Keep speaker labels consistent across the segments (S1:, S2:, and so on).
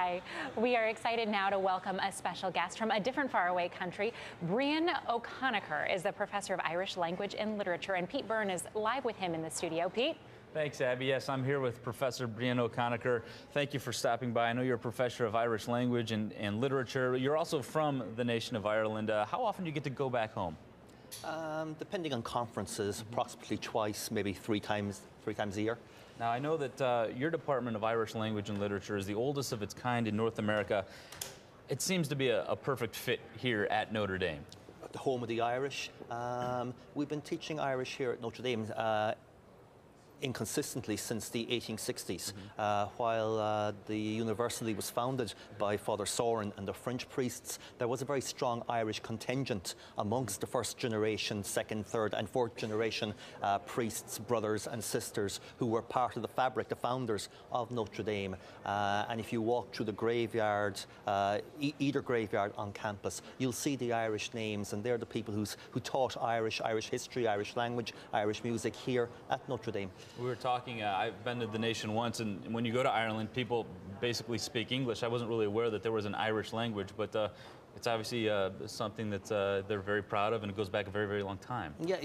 S1: Hi. We are excited now to welcome a special guest from a different faraway country. Brian O'Conor is the professor of Irish language and literature, and Pete Byrne is live with him in the studio. Pete?
S2: Thanks, Abby. Yes, I'm here with Professor Brian O'Conor. Thank you for stopping by. I know you're a professor of Irish language and literature. You're also from the nation of Ireland. How often do you get to go back home?
S3: Depending on conferences, approximately twice, maybe three times a year.
S2: Now, I know that your Department of Irish Language and Literature is the oldest of its kind in North America. It seems to be a perfect fit here at Notre Dame.
S3: The home of the Irish. We've been teaching Irish here at Notre Dame inconsistently since the 1860s, while the university was founded by Father Sorin and the French priests. There was a very strong Irish contingent amongst the first generation, second, third and fourth generation priests, brothers and sisters who were part of the fabric, the founders of Notre Dame. And if you walk through the graveyard, either graveyard on campus, you'll see the Irish names, and they're the people who taught Irish history, Irish language, Irish music here at Notre Dame.
S2: We were talking, I've been to the nation once, and when you go to Ireland, people basically speak English. I wasn't really aware that there was an Irish language, but it's obviously something that they're very proud of, and it goes back a very, very long time.
S3: Yeah,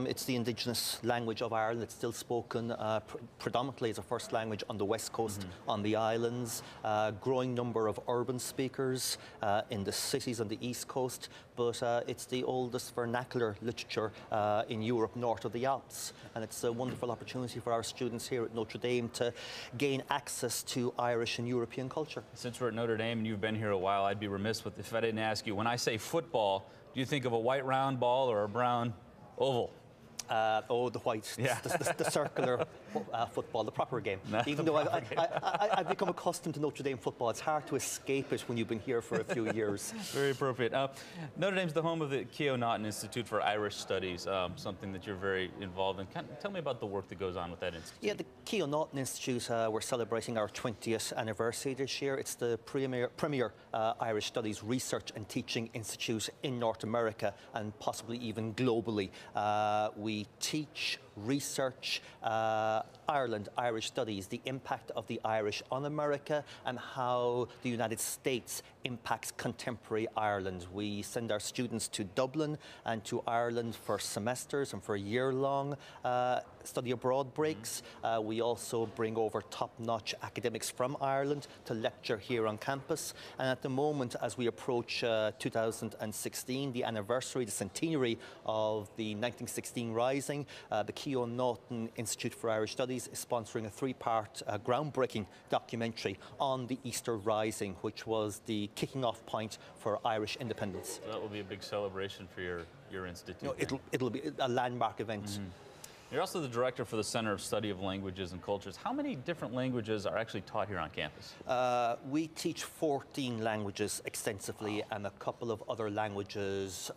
S3: it's the indigenous language of Ireland. It's still spoken predominantly as a first language on the west coast, on the islands. Growing number of urban speakers in the cities on the east coast, but it's the oldest vernacular literature in Europe north of the Alps. And it's a wonderful opportunity for our students here at Notre Dame to gain access to Irish and European culture.
S2: Since we're at Notre Dame and you've been here a while, I'd be remiss if I didn't ask you, when I say football, do you think of a white round ball or a brown oval?
S3: The white, yeah. the circular football, the proper game. Even though I've become accustomed to Notre Dame football, it's hard to escape it when you've been here for a few years.
S2: Very appropriate. Notre Dame's the home of the Notre Institute for Irish Studies, something that you're very involved in. Tell me about the work that goes on with that institute.
S3: Yeah, the Notre Institute, we're celebrating our 20th anniversary this year. It's the premier Irish Studies Research and Teaching Institute in North America and possibly even globally. We teach, research Ireland, Irish studies, the impact of the Irish on America and how the United States impacts contemporary Ireland. We send our students to Dublin and to Ireland for semesters and for year-long study abroad breaks. We also bring over top-notch academics from Ireland to lecture here on campus. And at the moment, as we approach 2016, the anniversary, the centenary of the 1916 Rising, the Notre Institute for Irish Studies is sponsoring a three-part groundbreaking documentary on the Easter Rising, which was the kicking off point for Irish independence.
S2: So that will be a big celebration for your institute.
S3: No, it'll be a landmark event.
S2: You're also the director for the Center of Study of Languages and Cultures. How many different languages are actually taught here on campus?
S3: We teach 14 languages extensively and a couple of other languages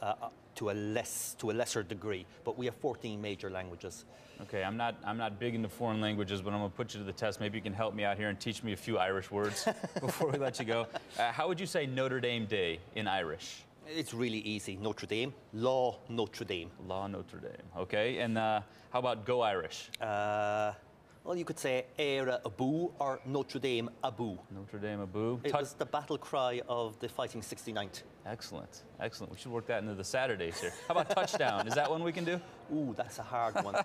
S3: to a lesser degree, but we have 14 major languages.
S2: Okay, I'm not big into foreign languages, but I'm going to put you to the test. Maybe you can help me out here and teach me a few Irish words before we let you go. How would you say Notre Dame Day in Irish?
S3: It's really easy. Notre Dame, Law Notre Dame.
S2: Law Notre Dame. Okay, and how about Go Irish?
S3: Well, you could say Éire Abu or Notre Dame Abu.
S2: Notre Dame Abu.
S3: It was the battle cry of the fighting 69th.
S2: Excellent, excellent. We should work that into the Saturdays here. How about touchdown? Is that one we can do?
S3: Ooh, that's a hard one.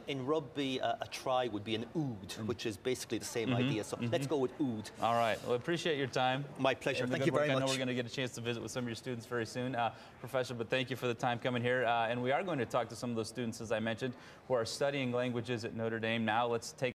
S3: In rugby, a try would be an ood, which is basically the same idea. So let's go with ood.
S2: All right. Well, I appreciate your time.
S3: My pleasure. Thank you very much.
S2: I know we're going to get a chance to visit with some of your students very soon, Professor, but thank you for the time coming here. And we are going to talk to some of those students, as I mentioned, who are studying languages at Notre Dame. Now let's take